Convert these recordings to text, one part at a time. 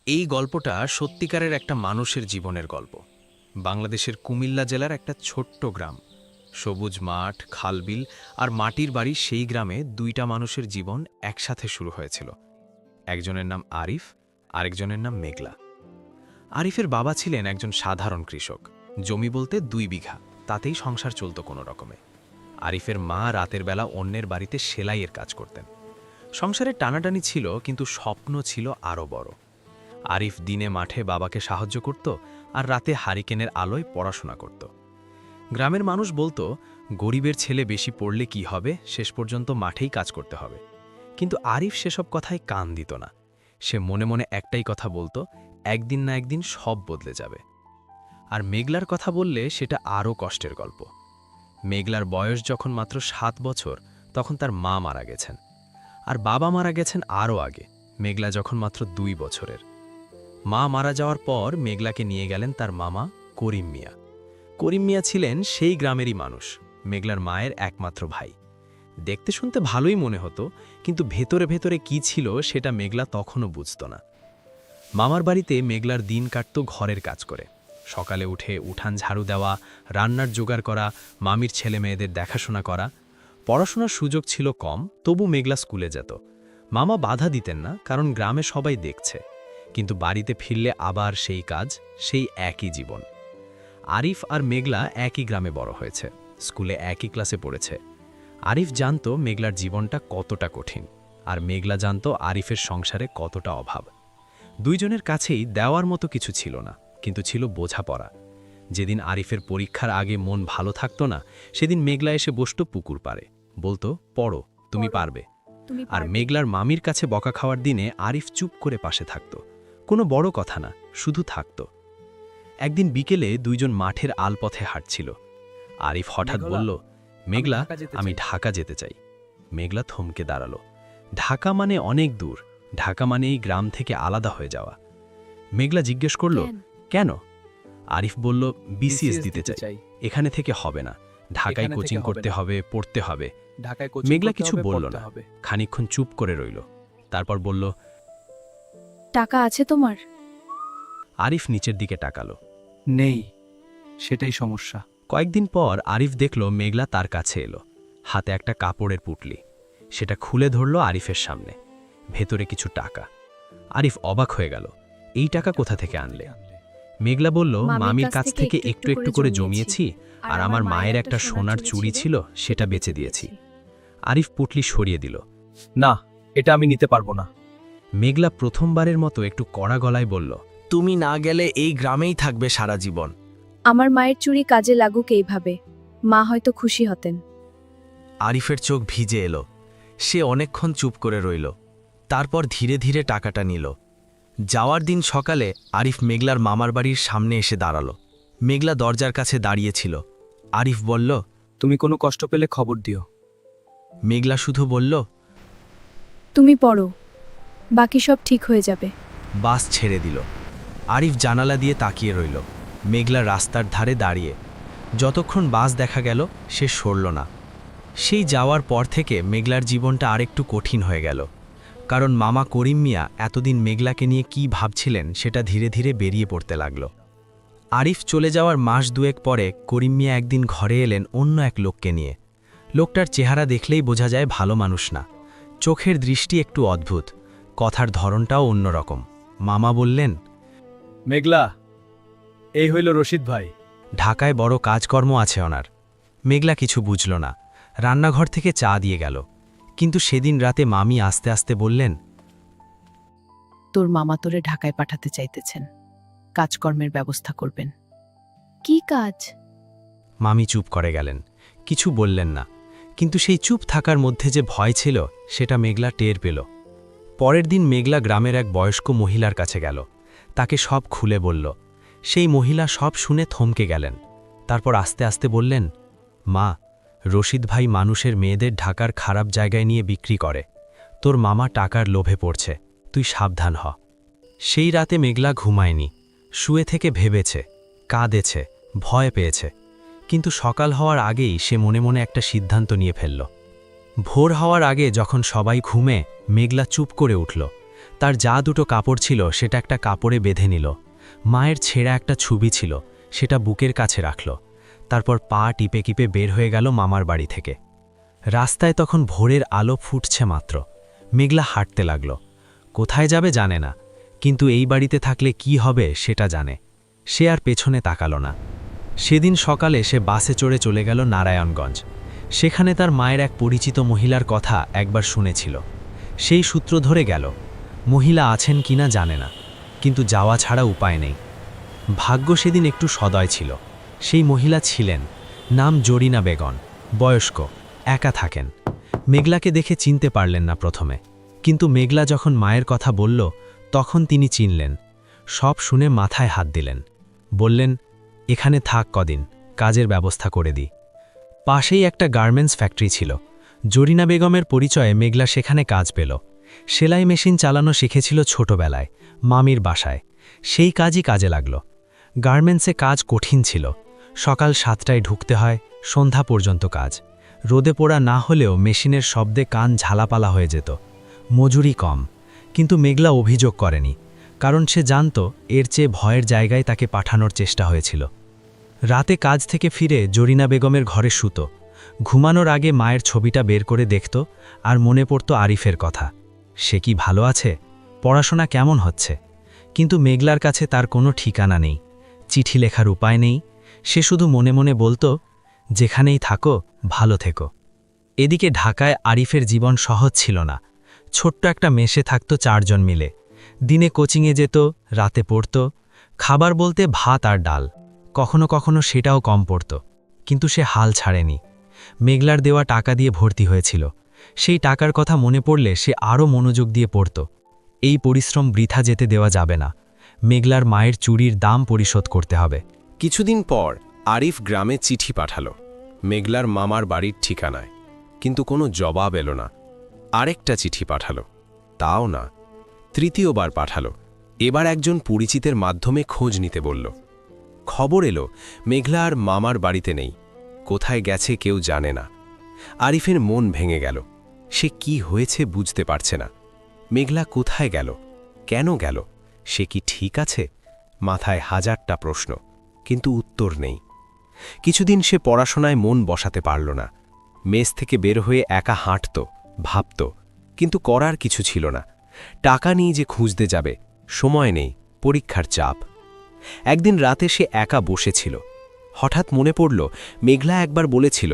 এই গল্পটা সত্যিকারের একটা মানুষের জীবনের গল্প। বাংলাদেশের কুমিল্লা জেলার একটা ছোট্ট গ্রাম, সবুজ মাঠ, খালবিল আর মাটির বাড়ি। সেই গ্রামে দুইটা মানুষের জীবন একসাথে শুরু হয়েছিল। একজনের নাম আরিফ, আরেকজনের নাম মেঘলা। আরিফের বাবা ছিলেন একজন সাধারণ কৃষক, জমি বলতে 2 বিঘা, তাতেই সংসার চলত কোনো রকমে। আরিফের মা রাতের বেলা অন্যের বাড়িতে সেলাইয়ের কাজ করতেন। সংসারে টানাটানি ছিল, কিন্তু স্বপ্ন ছিল আরও বড়। আরিফ দিনে মাঠে বাবাকে সাহায্য করত আর রাতে হারিকেনের আলোয় পড়াশোনা করত। গ্রামের মানুষ বলতো, গরিবের ছেলে বেশি পড়লে কি হবে, শেষ পর্যন্ত মাঠেই কাজ করতে হবে। কিন্তু আরিফ সেসব কথায় কান দিত না। সে মনে মনে একটাই কথা বলতো, একদিন না একদিন সব বদলে যাবে। আর মেঘলার কথা বললে সেটা আরও কষ্টের গল্প। মেঘলার বয়স যখন মাত্র 7 বছর, তখন তার মা মারা গেছেন। আর বাবা মারা গেছেন আরও আগে, মেঘলা যখন মাত্র 2 বছরের। মা মারা যাওয়ার পর মেঘলাকে নিয়ে গেলেন তার মামা করিম মিয়া। করিম মিয়া ছিলেন সেই গ্রামেরই মানুষ, মেঘলার মায়ের একমাত্র ভাই। দেখতে শুনতে ভালোই মনে হতো, কিন্তু ভেতরে ভেতরে কি ছিল সেটা মেঘলা তখনও বুঝত না। মামার বাড়িতে মেঘলার দিন কাটত ঘরের কাজ করে। সকালে উঠে উঠান ঝাড়ু দেওয়া, রান্নার জোগাড় করা, মামির ছেলে মেয়েদের দেখাশোনা করা। পড়াশোনার সুযোগ ছিল কম, তবু মেঘলা স্কুলে যেত। মামা বাধা দিতেন না, কারণ গ্রামে সবাই দেখছে। কিন্তু বাড়িতে ফিরলে আবার সেই কাজ, সেই একই জীবন। আরিফ আর মেঘলা একই গ্রামে বড় হয়েছে, স্কুলে একই ক্লাসে পড়েছে। আরিফ জানত মেঘলার জীবনটা কতটা কঠিন, আর মেঘলা জানত আরিফের সংসারে কতটা অভাব। দুইজনের কাছেই দেওয়ার মতো কিছু ছিল না, কিন্তু ছিল বোঝাপড়া। যেদিন আরিফের পরীক্ষার আগে মন ভালো থাকতো না, সেদিন মেঘলা এসে বসত পুকুর পাড়ে, বলতো, পড়ো, তুমি পারবে। আর মেঘলার মামির কাছে বকা খাওয়ার দিনে আরিফ চুপ করে পাশে থাকত, কোনো বড় কথা না, শুধু থাকত। একদিন বিকেলে দুইজন মাঠের আলপথে হাঁটছিল। আরিফ হঠাৎ বলল, মেঘলা, আমি ঢাকা যেতে চাই। মেঘলা থমকে দাঁড়ালো। ঢাকা মানে অনেক দূর, ঢাকা মানে এই গ্রাম থেকে আলাদা হয়ে যাওয়া। মেঘলা জিজ্ঞেস করল, কেন? আরিফ বলল, বিসিএস দিতে চাই, এখানে থেকে হবে না, ঢাকায় কোচিং করতে হবে, পড়তে হবে। মেঘলা কিছু বলল না, খানিকক্ষণ চুপ করে রইল। তারপর বলল, টাকা আছে তোমার? আরিফ নিচের দিকে তাকালো। নেই, সেটাই সমস্যা। কয়েকদিন পর আরিফ দেখল মেঘলা তার কাছে এলো, হাতে একটা কাপড়ের পুটলি। সেটা খুলে ধরল আরিফের সামনে, ভেতরে কিছু টাকা। আরিফ অবাক হয়ে গেল, এই টাকা কোথা থেকে আনলে? মেঘলা বলল, মামির কাছ থেকে একটু একটু করে জমিয়েছি, আর আমার মায়ের একটা সোনার চুড়ি ছিল, সেটা বেচে দিয়েছি। আরিফ পুটলি সরিয়ে দিল। না, এটা আমি নিতে পারবো না। মেঘলা প্রথমবারের মতো একটু কড়া গলায় বলল, তুমি না গেলে এই গ্রামেই থাকবে সারা জীবন। আমার মায়ের চুরি কাজে লাগুক এইভাবে, মা হয়তো খুশি হতেন। আরিফের চোখ ভিজে এলো। সে অনেকক্ষণ চুপ করে রইল, তারপর ধীরে ধীরে টাকাটা নিল। যাওয়ার দিন সকালে আরিফ মেঘলার মামার বাড়ির সামনে এসে দাঁড়ালো। মেঘলা দরজার কাছে দাঁড়িয়েছিল। আরিফ বলল, তুমি কোনো কষ্ট পেলে খবর দিও। মেঘলা শুধু বলল, তুমি পড়ো, বাকি সব ঠিক হয়ে যাবে। বাস ছেড়ে দিল। আরিফ জানালা দিয়ে তাকিয়ে রইল, মেঘলা রাস্তার ধারে দাঁড়িয়ে। যতক্ষণ বাস দেখা গেল, সে সরল না। সেই যাওয়ার পর থেকে মেঘলার জীবনটা আরেকটু কঠিন হয়ে গেল, কারণ মামা করিম মিয়া এতদিন মেঘলাকে নিয়ে কি ভাবছিলেন সেটা ধীরে ধীরে বেরিয়ে পড়তে লাগল। আরিফ চলে যাওয়ার মাস দুয়েক পরে করিম মিয়া একদিন ঘরে এলেন অন্য এক লোককে নিয়ে। লোকটার চেহারা দেখলেই বোঝা যায় ভালো মানুষ না। চোখের দৃষ্টি একটু অদ্ভুত, কথার ধরনটাও অন্যরকম। মামা বললেন, মেঘলা, এই হইল রশিদ ভাই। ঢাকায় বড় কাজকর্ম আছে ওনার। মেঘলা কিছু বুঝল না, রান্নাঘর থেকে চা দিয়ে গেল। কিন্তু সেদিন রাতে মামি আস্তে আস্তে বললেন, তোর মামা তোরে ঢাকায় পাঠাতে চাইতেছেন, কাজকর্মের ব্যবস্থা করবেন। কি কাজ? মামি চুপ করে গেলেন, কিছু বললেন না। কিন্তু সেই চুপ থাকার মধ্যে যে ভয় ছিল, সেটা মেঘলা টের পেল। পরের দিন মেঘলা গ্রামের এক বয়স্ক মহিলার কাছে গেল, তাকে সব খুলে বলল। সেই মহিলা সব শুনে থমকে গেলেন। তারপর আস্তে আস্তে বললেন, মা, রশিদ ভাই মানুষের মেয়েদের ঢাকার খারাপ জায়গায় নিয়ে বিক্রি করে। তোর মামা টাকার লোভে পড়ছে, তুই সাবধান হ। সেই রাতে মেঘলা ঘুমায়নি, শুয়ে থেকে ভেবেছে, কাঁদেছে, ভয় পেয়েছে। কিন্তু সকাল হওয়ার আগেই সে মনে মনে একটা সিদ্ধান্ত নিয়ে ফেলল। ভোর হওয়ার আগে যখন সবাই ঘুমে, মেঘলা চুপ করে উঠল। তার যা দুটো কাপড় ছিল সেটা একটা কাপড়ে বেঁধে নিল। মায়ের ছেঁড়া একটা ছবি ছিল, সেটা বুকের কাছে রাখল। তারপর পা টিপে টিপে বের হয়ে গেল মামার বাড়ি থেকে। রাস্তায় তখন ভোরের আলো ফুটছে মাত্র। মেঘলা হাঁটতে লাগল। কোথায় যাবে জানে না, কিন্তু এই বাড়িতে থাকলে কি হবে সেটা জানে। সে আর পেছনে তাকালো না। সেদিন সকালে সে বাসে চড়ে চলে গেল নারায়ণগঞ্জ। সেখানে তার মায়ের এক পরিচিত মহিলার কথা একবার শুনেছিল। সেই সূত্র ধরে গেল। মহিলা আছেন কিনা জানে না, কিন্তু যাওয়া ছাড়া উপায় নেই। ভাগ্য সেদিন একটু সদয় ছিল। সেই মহিলা ছিলেন, নাম জরিনা বেগম, বয়স্ক, একা থাকেন। মেঘলাকে দেখে চিনতে পারলেন না প্রথমে, কিন্তু মেঘলা যখন মায়ের কথা বলল তখন তিনি চিনলেন। সব শুনে মাথায় হাত দিলেন। বললেন, এখানে থাক কদিন, কাজের ব্যবস্থা করে দিই। পাশেই একটা গার্মেন্টস ফ্যাক্টরি ছিল। জরিনা বেগমের পরিচয়ে মেঘলা সেখানে কাজ পেল। সেলাই মেশিন চালানো শিখেছিল ছোটবেলায়, মামির বাসায়। সেই কাজই কাজে লাগল। গার্মেন্টসে কাজ কঠিন ছিল। সকাল 7টায় ঢুকতে হয়, সন্ধ্যা পর্যন্ত কাজ। রোদে পোড়া না হলেও মেশিনের শব্দে কান ঝালাপালা হয়ে যেত। মজুরি কম, কিন্তু মেঘলা অভিযোগ করেনি, কারণ সে জানত এর চেয়ে ভয়ের জায়গায় তাকে পাঠানোর চেষ্টা হয়েছিল। রাতে কাজ থেকে ফিরে জরিনা বেগমের ঘরে শুতো। ঘুমানোর আগে মায়ের ছবিটা বের করে দেখত, আর মনে পড়ত আরিফের কথা। সে কি ভালো আছে? পড়াশোনা কেমন হচ্ছে? কিন্তু মেঘলার কাছে তার কোনো ঠিকানা নেই, চিঠি লেখার উপায় নেই। সে শুধু মনে মনে বলতো, যেখানেই থাকো ভালো থেকো। এদিকে ঢাকায় আরিফের জীবন সহজ ছিল না। ছোট্ট একটা মেসে থাকত 4 জন মিলে। দিনে কোচিংয়ে যেত, রাতে পড়ত। খাবার বলতে ভাত আর ডাল, কখনো কখনো সেটাও কম পড়ত। কিন্তু সে হাল ছাড়েনি। মেঘলার দেওয়া টাকা দিয়ে ভর্তি হয়েছিল। সেই টাকার কথা মনে পড়লে সে আরও মনোযোগ দিয়ে পড়ত। এই পরিশ্রম বৃথা যেতে দেওয়া যাবে না। মেঘলার মায়ের চুরির দাম পরিশোধ করতে হবে। কিছুদিন পর আরিফ গ্রামে চিঠি পাঠালো, মেঘলার মামার বাড়ির ঠিকানায়। কিন্তু কোনো জবাব এলো না। আরেকটা চিঠি পাঠালো, তাও না। তৃতীয়বার পাঠালো। এবার একজন পরিচিতের মাধ্যমে খোঁজ নিতে বলল। খবর এলো, মেঘলা আর মামার বাড়িতে নেই। কোথায় গেছে কেউ জানে না। আরিফের মন ভেঙে গেল। সে কি হয়েছে বুঝতে পারছে না। মেঘলা কোথায় গেল? কেন গেল? সে কি ঠিক আছে? মাথায় হাজারটা প্রশ্ন, কিন্তু উত্তর নেই। কিছুদিন সে পড়াশোনায় মন বসাতে পারল না। মেস থেকে বের হয়ে একা হাঁটত, ভাবত, কিন্তু করার কিছু ছিল না। টাকা নিয়ে যে খুঁজতে যাবে, সময় নেই, পরীক্ষার চাপ। একদিন রাতে সে একা বসেছিল। হঠাৎ মনে পড়ল, মেঘলা একবার বলেছিল,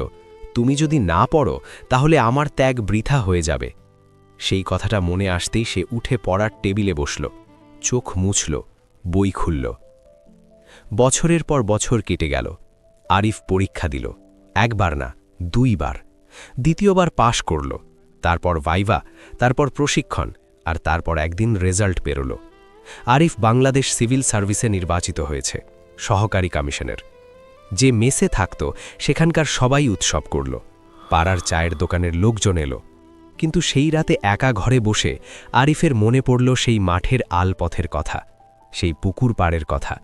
তুমি যদি না পড়ো তাহলে আমার ত্যাগ বৃথা হয়ে যাবে। সেই কথাটা মনে আসতেই সে উঠে পড়ার টেবিলে বসল, চোখ মুছল, বই খুলল। বছরের পর বছর কেটে গেল। আরিফ পরীক্ষা দিল, একবার না 2 বার। দ্বিতীয়বার পাশ করল, তারপর ভাইভা, তারপর প্রশিক্ষণ, আর তারপর একদিন রেজাল্ট বেরোল। আরিফ বাংলাদেশ সিভিল সার্ভিসে নির্বাচিত হয়েছে, সহকারী কমিশনার। যে মেসে থাকত সেখানকার সবাই উৎসব করল। পাড়ার চায়ের দোকানের লোকজন এলো। কিন্তু সেই রাতে একা ঘরে বসে আরিফের মনে পড়ল সেই মাঠের আলপথের কথা, সেই পুকুর পাড়ের কথা,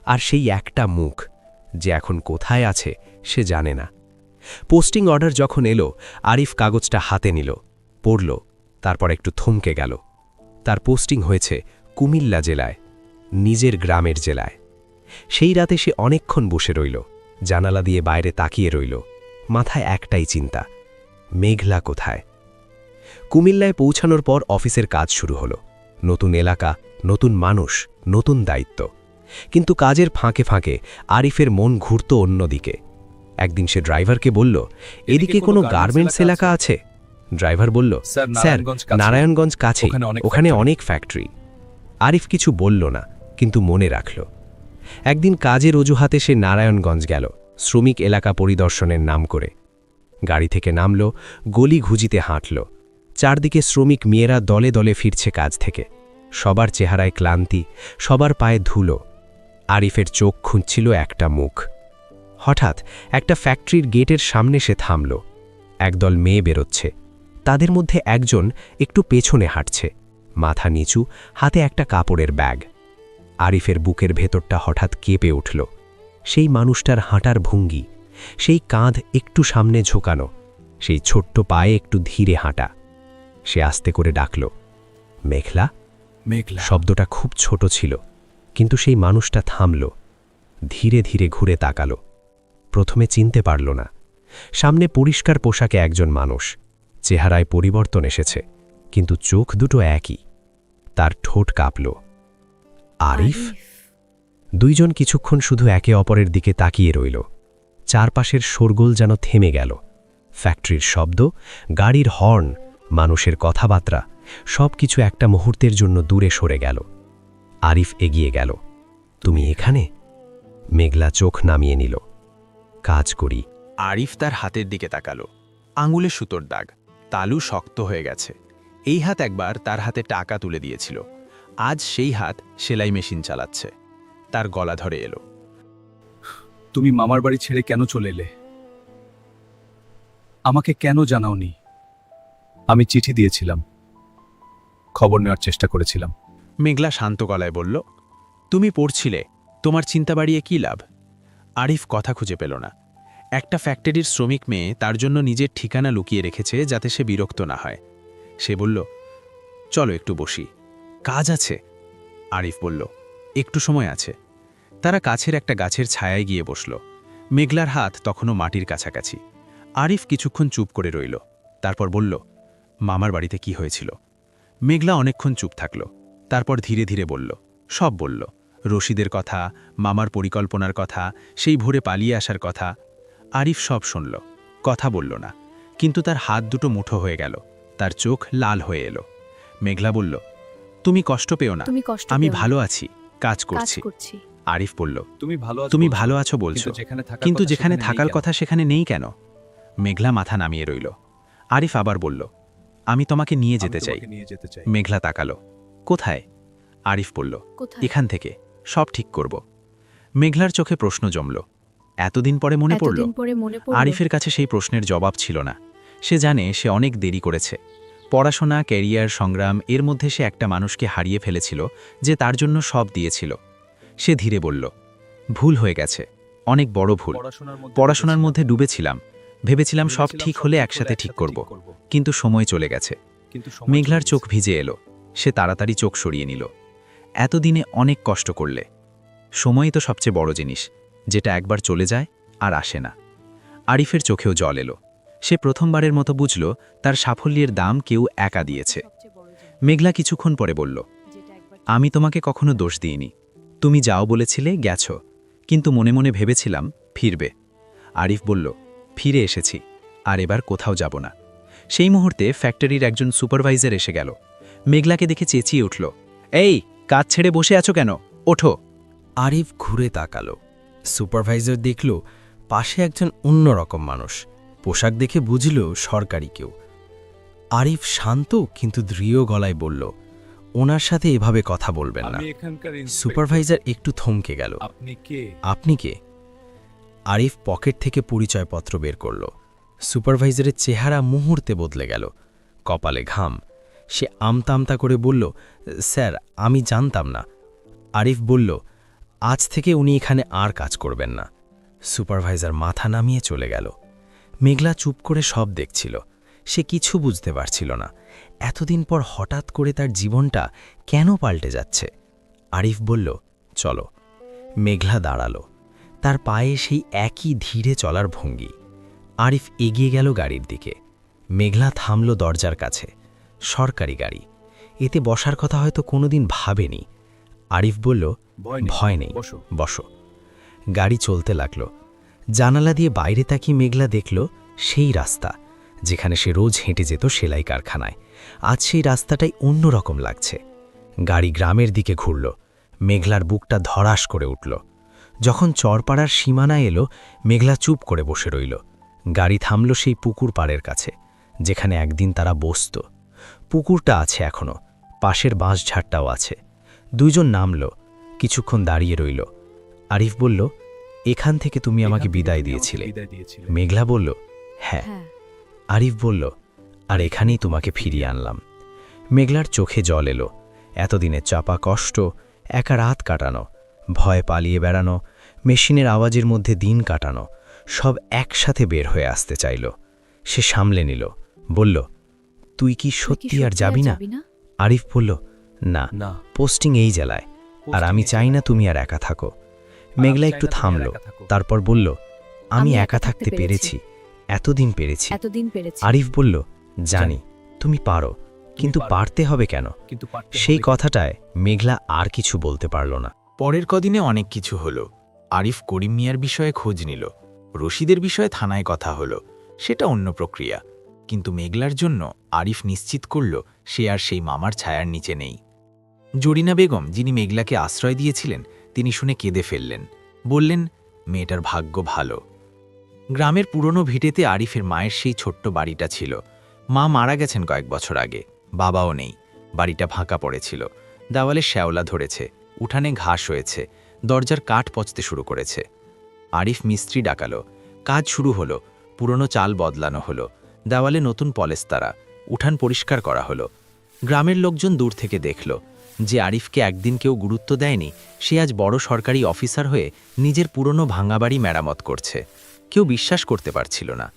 আর সেই একটা মুখ যে এখন কোথায় আছে সে জানে না। পোস্টিং অর্ডার যখন এলো, আরিফ কাগজটা হাতে নিল, পড়ল, তারপর একটু থমকে গেল। তার পোস্টিং হয়েছে কুমিল্লা জেলায়, নিজের গ্রামের জেলায়। সেই রাতে সে অনেকক্ষণ বসে রইল, জানালা দিয়ে বাইরে তাকিয়ে রইল। মাথায় একটাই চিন্তা, মেঘলা কোথায়? কুমিল্লায় পৌঁছানোর পর অফিসের কাজ শুরু হলো। নতুন এলাকা, নতুন মানুষ, নতুন দায়িত্ব। কিন্তু কাজের ফাঁকে ফাঁকে আরিফের মন ঘুরত অন্যদিকে। একদিন সে ড্রাইভারকে বলল, এদিকে কোনো গার্মেন্টস এলাকা আছে? ড্রাইভার বলল, স্যার, নারায়ণগঞ্জ কাছে, ওখানে অনেক ফ্যাক্টরি। আরিফ কিছু বলল না, কিন্তু মনে রাখল। একদিন কাজের অজুহাতে সে নারায়ণগঞ্জ গেল, শ্রমিক এলাকা পরিদর্শনের নাম করে। গাড়ি থেকে নামল, গলি ঘুজিতে হাঁটল। চারদিকে শ্রমিক মেয়েরা দলে দলে ফিরছে কাজ থেকে। সবার চেহারায় ক্লান্তি, সবার পায়ে ধুলো। আরিফের চোখ খুঁজছিল একটা মুখ। হঠাৎ একটা ফ্যাক্টরির গেটের সামনে সে থামল। একদল মেয়ে বেরোচ্ছে। তাদের মধ্যে একজন একটু পেছনে হাঁটছে, মাথা নিচু, হাতে একটা কাপড়ের ব্যাগ। আরিফের বুকের ভেতরটা হঠাৎ কেঁপে উঠল। সেই মানুষটার হাঁটার ভঙ্গি, সেই কাঁধ একটু সামনে ঝোঁকানো, সেই ছোট্ট পায়ে একটু ধীরে হাঁটা। সে আস্তে করে ডাকল, মেঘলা। মেঘলা শব্দটা খুব ছোট ছিল, কিন্তু সেই মানুষটা থামল, ধীরে ধীরে ঘুরে তাকালো। প্রথমে চিনতে পারল না। সামনে পরিষ্কার পোশাকে একজন মানুষ, চেহারায় পরিবর্তন এসেছে, কিন্তু চোখ দুটো একই। তার ঠোঁট কাঁপল। আরিফ? দুইজন কিছুক্ষণ শুধু একে অপরের দিকে তাকিয়ে রইল। চারপাশের শোরগোল যেন থেমে গেল। ফ্যাক্টরির শব্দ, গাড়ির হর্ন, মানুষের কথাবার্তা, সবকিছু একটা মুহূর্তের জন্য দূরে সরে গেল। আরিফ এগিয়ে গেল। তুমি এখানে? মেঘলা চোখ নামিয়ে নিল। কাজ করি। আরিফ তার হাতের দিকে তাকালো। আঙুলে সুতোর দাগ, তালু শক্ত হয়ে গেছে। এই হাত একবার তার হাতে টাকা তুলে দিয়েছিল, আজ সেই হাত সেলাই মেশিন চালাচ্ছে। তার গলা ধরে এলো। তুমি মামার বাড়ি ছেড়ে কেন চলে এলে? আমাকে কেন জানাওনি? আমি চিঠি দিয়েছিলাম, খবর নেওয়ার চেষ্টা করেছিলাম। মেঘলা শান্ত গলায় বলল, তুমি পড়ছিলে, তোমার চিন্তা বাড়িয়ে কী লাভ? আরিফ কথা খুঁজে পেল না। একটা ফ্যাক্টরির শ্রমিক মেয়ে তার জন্য নিজের ঠিকানা লুকিয়ে রেখেছে যাতে সে বিরক্ত না হয়। সে বলল, চলো একটু বসি, কাজ আছে। আরিফ বলল, একটু সময় আছে। তারা কাছের একটা গাছের ছায়ায় গিয়ে বসল। মেঘলার হাত তখনও মাটির কাছাকাছি। আরিফ কিছুক্ষণ চুপ করে রইল, তারপর বলল, মামার বাড়িতে কি হয়েছিল? মেঘলা অনেকক্ষণ চুপ থাকল, তারপর ধীরে ধীরে বলল, সব বলল। রশিদের কথা, মামার পরিকল্পনার কথা, সেই ভোরে পালিয়ে আসার কথা। আরিফ সব শুনল, কথা বলল না, কিন্তু তার হাত দুটো মুঠো হয়ে গেল, তার চোখ লাল হয়ে এলো। মেঘলা বলল, তুমি কষ্ট পেও না, তুমি কষ্ট আমি পেও না। ভালো আছি, কাজ কাজ করছি। করছি। আরিফ বলল, তুমি তুমি ভালো আছো বলছো, কিন্তু যেখানে থাকার কথা সেখানে নেই কেন? মেঘলা মাথা নামিয়ে রইল। আরিফ আবার বলল, আমি তোমাকে নিয়ে যেতে চাই। মেঘলা তাকালো, কোথায়? আরিফ বলল, কোথায়? এখান থেকে, সব ঠিক করব। মেঘলার চোখে প্রশ্ন জমল। এতদিন পরে মনে পড়ল। এতদিন পরে মনে পড়ল। আরিফের কাছে সেই প্রশ্নের জবাব ছিল না। সে জানে সে অনেক দেরি করেছে। পড়াশোনা, ক্যারিয়ার, সংগ্রাম, এর মধ্যে সে একটা মানুষকে হারিয়ে ফেলেছিল যে তার জন্য সব দিয়েছিল। সে ধীরে বলল, ভুল হয়ে গেছে, অনেক বড় ভুল। পড়াশোনার মধ্যে ডুবেছিলাম, ভেবেছিলাম সব ঠিক হলে একসাথে ঠিক করব, কিন্তু সময় চলে গেছে। মেঘলার চোখ ভিজে এলো, সে তাড়াতাড়ি চোখ সরিয়ে নিল। এতদিনে অনেক কষ্ট করলে। সময়ই তো সবচেয়ে বড় জিনিস, যেটা একবার চলে যায় আর আসে না। আরিফের চোখেও জল এলো। সে প্রথমবারের মতো বুঝল তার সাফল্যের দাম কেউ একা দিয়েছে। মেঘলা কিছুক্ষণ পরে বলল, আমি তোমাকে কখনো দোষ দিইনি। তুমি যাও বলেছিলে, গেছো, কিন্তু মনে মনে ভেবেছিলাম ফিরবে। আরিফ বলল, ফিরে এসেছি, আর এবার কোথাও যাব না। সেই মুহূর্তে ফ্যাক্টরির একজন সুপারভাইজার এসে গেল। মেঘলাকে দেখে চেঁচিয়ে উঠল, এই, কাজ ছেড়ে বসে আছো কেন? ওঠো। আরিফ ঘুরে তাকালো। সুপারভাইজার দেখল পাশে একজন অন্যরকম মানুষ, পোশাক দেখে বুঝল সরকারি কেউ। আরিফ শান্ত কিন্তু দৃঢ় গলায় বলল, ওনার সাথে এভাবে কথা বলবেন না। সুপারভাইজার একটু থমকে গেল। আপনি কে? আপনি কে? আরিফ পকেট থেকে পরিচয়পত্র বের করল। সুপারভাইজারের চেহারা মুহূর্তে বদলে গেল, কপালে ঘাম। সে আমতা আমতা করে বলল, স্যার, আমি জানতাম না। আরিফ বলল, আজ থেকে উনি এখানে আর কাজ করবেন না। সুপারভাইজার মাথা নামিয়ে চলে গেল। মেঘলা চুপ করে সব দেখছিল। সে কিছু বুঝতে পারছিল না, এতদিন পর হঠাৎ করে তার জীবনটা কেন পাল্টে যাচ্ছে। আরিফ বলল, চলো। মেঘলা দাঁড়ালো, তার পায়ে সেই একই ধীরে চলার ভঙ্গি। আরিফ এগিয়ে গেল গাড়ির দিকে। মেঘলা থামল দরজার কাছে। সরকারি গাড়ি, এতে বসার কথা হয়তো কোনোদিন ভাবেনি। আরিফ বলল, ভয় নেই, বসো। গাড়ি চলতে লাগল। জানালা দিয়ে বাইরে তাকিয়ে মেঘলা দেখল সেই রাস্তা যেখানে সে রোজ হেঁটে যেত সেলাই কারখানায়। আজ সেই রাস্তাটাই অন্যরকম লাগছে। গাড়ি গ্রামের দিকে ঘুরল। মেঘলার বুকটা ধড়াস করে উঠল। যখন চরপাড়ার সীমানায় এলো, মেঘলা চুপ করে বসে রইল। গাড়ি থামল সেই পুকুর পাড়ের কাছে, যেখানে একদিন তারা বসত। পুকুরটা আছে এখনো, পাশের বাঁশঝাড়টাও আছে। দুইজন নামল, কিছুক্ষণ দাঁড়িয়ে রইল। আরিফ বলল, এখান থেকে তুমি আমাকে বিদায় দিয়েছিলে। মেঘলা বলল, হ্যাঁ। আরিফ বলল, আর এখানেই তোমাকে ফিরিয়ে আনলাম। মেঘলার চোখে জল এলো। এতদিনের চাপা কষ্ট, একা রাত কাটানো, ভয় পালিয়ে বেড়ানো, মেশিনের আওয়াজের মধ্যে দিন কাটানো, সব একসাথে বের হয়ে আসতে চাইল। সে সামলে নিল, বলল, তুই কি সত্যি আর যাবি না? আরিফ বলল, না, না, পোস্টিং এই জেলায়। আর আমি চাই না তুমি আর একা থাকো। মেঘলা একটু থামলো, তারপর বলল, আমি একা থাকতে পেরেছি, এতদিন পেরেছি। এতদিন পেরেছি। আরিফ বলল, জানি তুমি পারো, কিন্তু পারতে হবে কেন? কিন্তু সেই কথাটায় মেঘলা আর কিছু বলতে পারল না। পরের কদিনে অনেক কিছু হলো। আরিফ করিম মিয়ার বিষয়ে খোঁজ নিল, রশিদের বিষয়ে থানায় কথা হলো, সেটা অন্য প্রক্রিয়া। কিন্তু মেঘলার জন্য আরিফ নিশ্চিত করল সে আর সেই মামার ছায়ার নিচে নেই। জরিনা বেগম, যিনি মেঘলাকে আশ্রয় দিয়েছিলেন, তিনি শুনে কেঁদে ফেললেন, বললেন মেয়েটার ভাগ্য ভালো। গ্রামের পুরনো ভিটেতে আরিফের মায়ের সেই ছোট্ট বাড়িটা ছিল। মা মারা গেছেন কয়েক বছর আগে, বাবাও নেই। বাড়িটা ফাঁকা পড়েছিল, দেওয়ালে শ্যাওলা ধরেছে, উঠানে ঘাস হয়েছে, দরজার কাঠ পচতে শুরু করেছে। আরিফ মিস্ত্রি ডাকালো, কাজ শুরু হলো, পুরনো চাল বদলানো হলো, দেওয়ালে নতুন পলেস্তারা, উঠান পরিষ্কার করা হলো। গ্রামের লোকজন দূর থেকে দেখল যে আরিফকে একদিন কেউ গুরুত্ব দেয়নি, সে আজ বড় সরকারি অফিসার হয়ে নিজের পুরনো ভাঙা বাড়ি মেরামত করছে। কেউ বিশ্বাস করতে পারছিল না।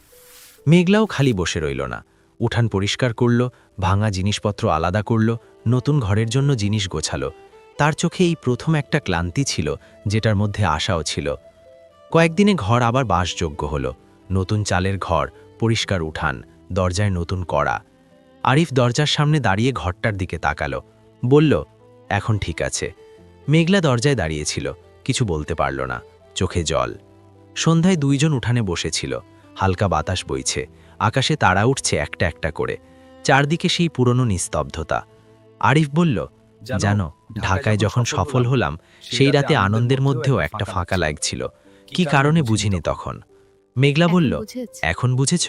মেঘলাও খালি বসে রইল না, উঠান পরিষ্কার করল, ভাঙা জিনিসপত্র আলাদা করল, নতুন ঘরের জন্য জিনিস গোছালো। তার চোখে এই প্রথম একটা ক্লান্তি ছিল, যেটার মধ্যে আশাও ছিল। কয়েকদিনে ঘর আবার বাসযোগ্য হলো, নতুন চালের ঘর, পরিষ্কার উঠান, দরজায় নতুন কড়া। আরিফ দরজার সামনে দাঁড়িয়ে ঘরটার দিকে তাকালো, বলল, এখন ঠিক আছে। মেঘলা দরজায় দাঁড়িয়েছিল, কিছু বলতে পারল না, চোখে জল। সন্ধ্যায় দুইজন উঠানে বসেছিল, হালকা বাতাস বইছে, আকাশে তারা উঠছে একটা একটা করে, চারদিকে সেই পুরনো নিস্তব্ধতা। আরিফ বলল, জানো, ঢাকায় যখন সফল হলাম, সেই রাতে আনন্দের মধ্যেও একটা ফাঁকা লাগছিল। কি কারণে বুঝিনি তখন। মেঘলা বলল, এখন বুঝেছ?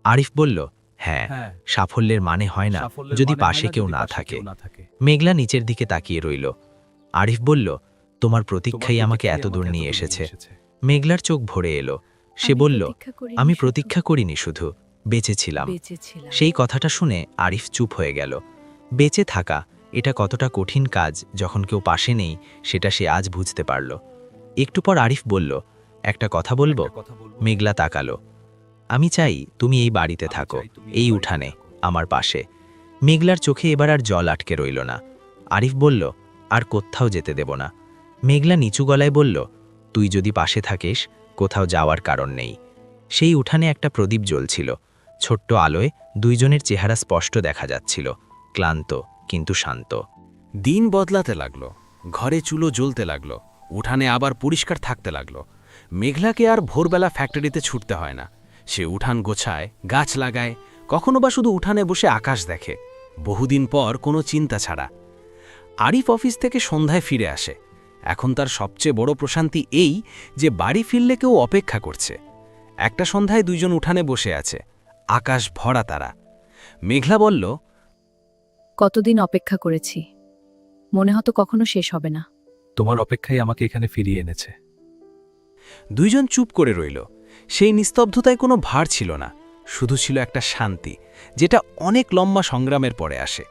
আরিফ বলল, হ্যাঁ, সাফল্যের মানে হয় না যদি পাশে কেউ না থাকে। মেঘলা নিচের দিকে তাকিয়ে রইল। আরিফ বলল, তোমার প্রতীক্ষাই আমাকে এত দূর নিয়ে এসেছে। মেঘলার চোখ ভরে এলো, সে বলল, আমি প্রতীক্ষা করিনি, শুধু বেঁচেছিলাম। সেই কথাটা শুনে আরিফ চুপ হয়ে গেল। বেঁচে থাকা, এটা কতটা কঠিন কাজ যখন কেউ পাশে নেই, সেটা সে আজ বুঝতে পারল। একটু পর আরিফ বলল, একটা কথা বলবো? মেঘলা তাকালো। আমি চাই তুমি এই বাড়িতে থাকো, এই উঠানে, আমার পাশে। মেঘলার চোখে এবার আর জল আটকে রইল না। আরিফ বলল, আর কোথাও যেতে দেব না। মেঘলা নিচু গলায় বলল, তুই যদি পাশে থাকিস, কোথাও যাওয়ার কারণ নেই। সেই উঠানে একটা প্রদীপ জ্বলছিল, ছোট্ট আলোয় দুইজনের চেহারা স্পষ্ট দেখা যাচ্ছিল, ক্লান্ত কিন্তু শান্ত। দিন বদলাতে লাগলো, ঘরে চুলো জ্বলতে লাগলো, উঠানে আবার পরিষ্কার থাকতে লাগলো। মেঘলাকে আর ভোরবেলা ফ্যাক্টরিতে ছুটতে হয় না। সে উঠান গোছায়, গাছ লাগায়, কখনো বা শুধু উঠানে বসে আকাশ দেখে, বহুদিন পর কোনো চিন্তা ছাড়া। আরিফ অফিস থেকে সন্ধ্যায় ফিরে আসে। এখন তার সবচেয়ে বড় প্রশান্তি এই যে বাড়ি ফিরলে কেউ অপেক্ষা করছে। একটা সন্ধ্যায় দুইজন উঠানে বসে আছে, আকাশ ভরা তারা। মেঘলা বলল, কতদিন অপেক্ষা করেছি, মনে হতো কখনো শেষ হবে না। তোমার অপেক্ষাই আমাকে এখানে ফিরিয়ে এনেছে। দুইজন চুপ করে রইল। সেই নিস্তব্ধতায় কোনো ভার ছিল না, শুধু ছিল একটা শান্তি, যেটা অনেক লম্বা সংগ্রামের পরে আসে।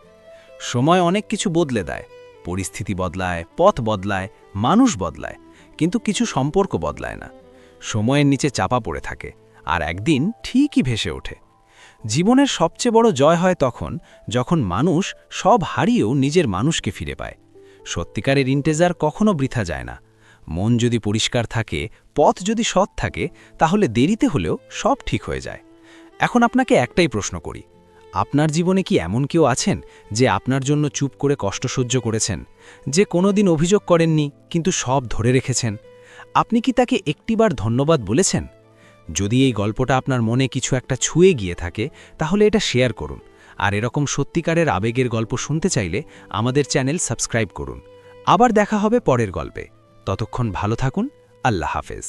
সময় অনেক কিছু বদলে দেয়, পরিস্থিতি বদলায়, পথ বদলায়, মানুষ বদলায়, কিন্তু কিছু সম্পর্ক বদলায় না। সময়ের নিচে চাপা পড়ে থাকে, আর একদিন ঠিকই ভেসে ওঠে। জীবনের সবচেয়ে বড় জয় হয় তখন, যখন মানুষ সব হারিয়েও নিজের মানুষকে ফিরে পায়। সত্যিকারের ইন্টেজার কখনো বৃথা যায় না। মন যদি পরিষ্কার থাকে, পথ যদি সৎ থাকে, তাহলে দেরিতে হলেও সব ঠিক হয়ে যায়। এখন আপনাকে একটাই প্রশ্ন করি, আপনার জীবনে কি এমন কেউ আছেন যে আপনার জন্য চুপ করে কষ্ট সহ্য করেছেন, যে কোনোদিন অভিযোগ করেননি কিন্তু সব ধরে রেখেছেন? আপনি কি তাকে একটিবার ধন্যবাদ বলেছেন? যদি এই গল্পটা আপনার মনে কিছু একটা ছুঁয়ে গিয়ে থাকে, তাহলে এটা শেয়ার করুন। আর এরকম সত্যিকারের আবেগের গল্প শুনতে চাইলে আমাদের চ্যানেল সাবস্ক্রাইব করুন। আবার দেখা হবে পরের গল্পে। ততক্ষণ ভালো থাকুন। আল্লাহ হাফেজ।